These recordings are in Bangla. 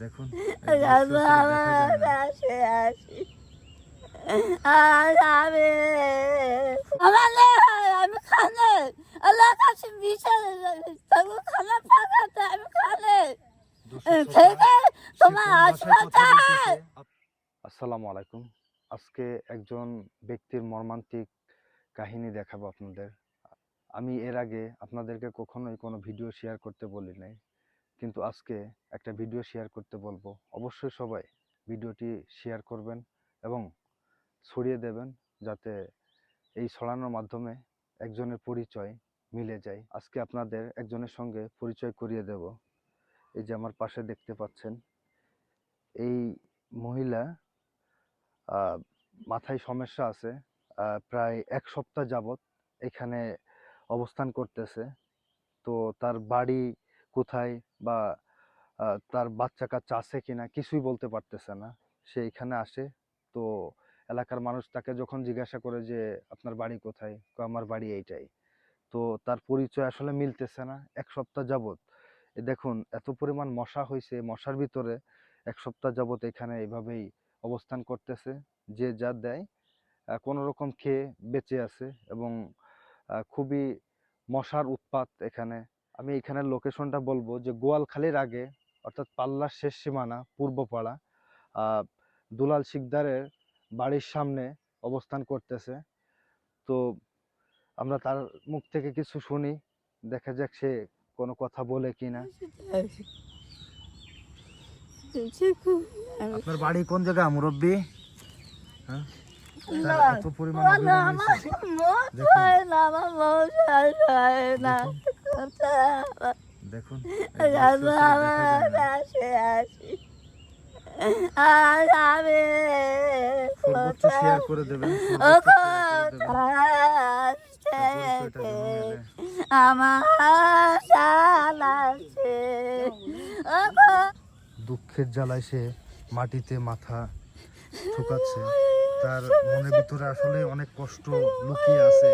দেখুন আমি খানে আল্লাহ কাছে খানা পাকাতে আমি খানে তোমার আসসালামু আলাইকুম। আজকে একজন ব্যক্তির মর্মান্তিক কাহিনী দেখাবো আপনাদের। আমি এর আগে আপনাদেরকে কখনোই কোনো ভিডিও শেয়ার করতে বলি নাই, কিন্তু আজকে একটা ভিডিও শেয়ার করতে বলবো। অবশ্যই সবাই ভিডিওটি শেয়ার করবেন এবং ছড়িয়ে দেবেন, যাতে এই ছড়ানোর মাধ্যমে একজনের পরিচয় মিলে যায়। আজকে আপনাদের একজনের সঙ্গে পরিচয় করিয়ে দেব। এই যে আমার পাশে দেখতে পাচ্ছেন, এই মহিলা মাথায় সমস্যা আছে। প্রায় এক সপ্তাহ যাবৎ এখানে অবস্থান করতেছে। তো তার বাড়ি কোথায় বা তার বাচ্চা কাচ্চা আছে কিনা কিছুই বলতে পারতেছে না। সে এখানে আসে, তো এলাকার মানুষ তাকে যখন জিজ্ঞাসা করে যে আপনার বাড়ি কোথায়, আমার বাড়ি এইটাই। তো তার পরিচয় আসলে মিলতেছে না এক সপ্তাহ যাবৎ। দেখুন এত পরিমাণ মশা হয়েছে, মশার ভিতরে এক সপ্তাহ যাবৎ এখানে এইভাবেই অবস্থান করতেছে। যে যা দেয় কোনো রকম খেয়ে বেঁচে আছে এবং খুবই মশার উৎপাত এখানে। আমি এখানের লোকেশনটা বলবো যে গোয়ালখালীর আগে, অর্থাৎ পাল্লার শেষ সীমানা পূর্বপাড়া, দুলাল শিকদারের বাড়ির সামনে অবস্থান করতেছে। তো আমরা তার মুখ থেকে কিছু শুনি, দেখা যাক সে কোনো কথা বলে কিনা। আপনার বাড়ি কোন জায়গায় মুরব্বী? হ্যাঁ, এত পরিমাণ অভিমান হয়েছে। দেখুন সর্বোচ্চ শেয়ার করে দেবেন, দুঃখের জ্বালায় সে মাটিতে মাথা ঠুকাচ্ছে। তার মনের ভিতরে আসলে অনেক কষ্ট লুকিয়ে আছে,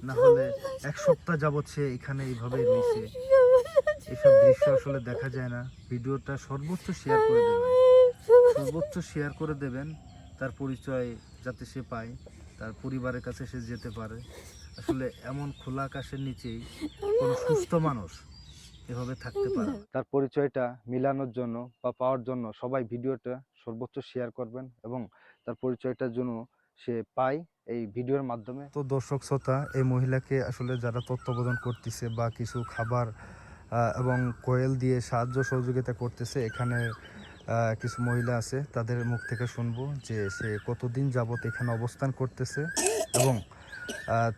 না হলে এক সপ্তাহ যাবৎ সে এখানে এইভাবেই রয়েছে। এইসব দৃশ্য আসলে দেখা যায় না। ভিডিওটা সর্বোচ্চ শেয়ার করে দেবেন, সর্বোচ্চ শেয়ার করে দেবেন, তার পরিচয় যাতে সে পায়, তার পরিবারের কাছে সে যেতে পারে। আসলে এমন খোলা আকাশের নিচেই কোনো সুস্থ মানুষ এভাবে থাকতে পারে। তার পরিচয়টা মিলানোর জন্য বা পাওয়ার জন্য সবাই ভিডিওটা সর্বোচ্চ শেয়ার করবেন এবং তার পরিচয়টার জন্য সে পায় এই ভিডিওর মাধ্যমে। তো দর্শক শ্রোতা, এই মহিলাকে আসলে যারা তত্ত্বাবধান করতেছে বা কিছু খাবার এবং কোয়েল দিয়ে সাহায্য সহযোগিতা করতেছে, এখানে কিছু মহিলা আছে, তাদের মুখ থেকে শুনবো যে সে কতদিন যাবত এখানে অবস্থান করতেছে এবং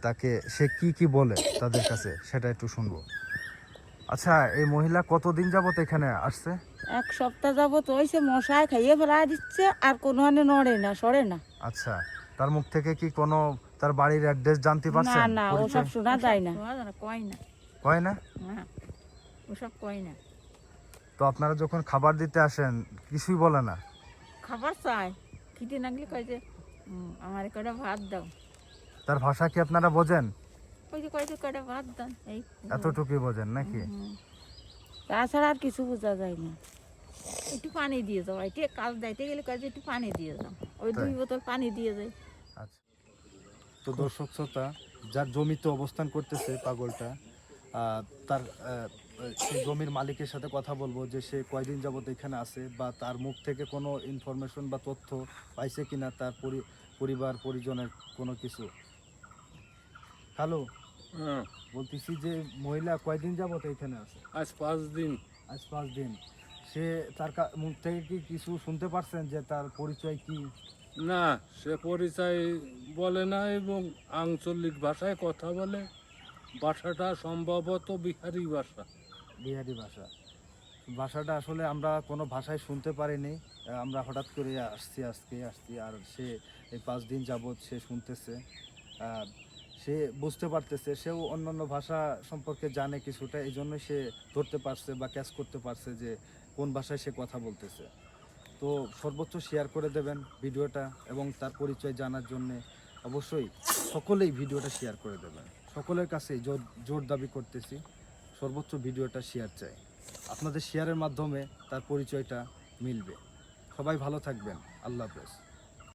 তাকে সে কি বলে তাদের কাছে, সেটা একটু শুনবো। আচ্ছা, এই মহিলা কতদিন যাবত এখানে আসছে? এক সপ্তাহ যাবত হয়েছে, মশায় খাইয়ে ফেলা দিচ্ছে আর কোনো নড়ে না, সরে না। আচ্ছা, তার মুখ থেকে কি কোনো তার বাড়ির অ্যাড্রেস জানতে পারছেন? না না, ওসব শোনা যায় না, কয় না, কয় না, ওসব কয় না। তো আপনারা যখন খাবার দিতে আসেন কিছুই বলে না? খাবার চাই, খিদে নাগলে কয় যে আমার কয়টা ভাত দাও। তার ভাষা কি আপনারা বোঝেন? ওই যে কয় যে কয়টা ভাত দাও, এই এতটুকুই বোঝেন নাকি? তাছাড়া আর কিছু বোঝা যায় না। একটু পানি দিয়ে যাও, এটি কাজ দিতে গেলে কয় যে একটু পানি দিয়ে যাও, ওই 2 বোতল পানি দিয়ে যায়। আচ্ছা, তো দর্শক শ্রোতা, যার জমিতে অবস্থান করতেছে পাগলটা, তার সেই জমির মালিকের সাথে কথা বলবো যে সে কয়দিন যাবত এখানে আছে বা তার মুখ থেকে কোনো ইনফরমেশন বা তথ্য পাইছে কিনা, তার পরিবার পরিজনের কোনো কিছু। হ্যালো, বলতেছি যে মহিলা কয়দিন যাবত এখানে আছে? আজ 5 দিন। আজ 5 দিন। সে তার মুখ থেকে কি কিছু শুনতে পারছেন যে তার পরিচয় কি? না, সে পরিচয় বলে না এবং আঞ্চলিক ভাষায় কথা বলে। ভাষাটা সম্ভবত বিহারি ভাষা। বিহারি ভাষা। ভাষাটা আসলে আমরা কোনো ভাষায় শুনতে পারিনি, আমরা হঠাৎ করে আসছি আর সে এই 5 দিন যাবৎ সে শুনতেছে, সে বুঝতে পারতেছে, সেও অন্যান্য ভাষা সম্পর্কে জানে কিছুটা, এই জন্য সে ধরতে পারছে বা ক্যাচ করতে পারছে যে কোন ভাষায় সে কথা বলতেছে। তো সর্বোচ্চ শেয়ার করে দেবেন ভিডিওটা এবং তার পরিচয় জানার জন্য অবশ্যই সকলেই ভিডিওটা শেয়ার করে দেবেন। সকলের কাছেই জোর দাবি করতেছি, সর্বোচ্চ ভিডিওটা শেয়ার চাই। আপনাদের শেয়ারের মাধ্যমে তার পরিচয়টা মিলবে। সবাই ভালো থাকবেন। আল্লাহ হাফেজ।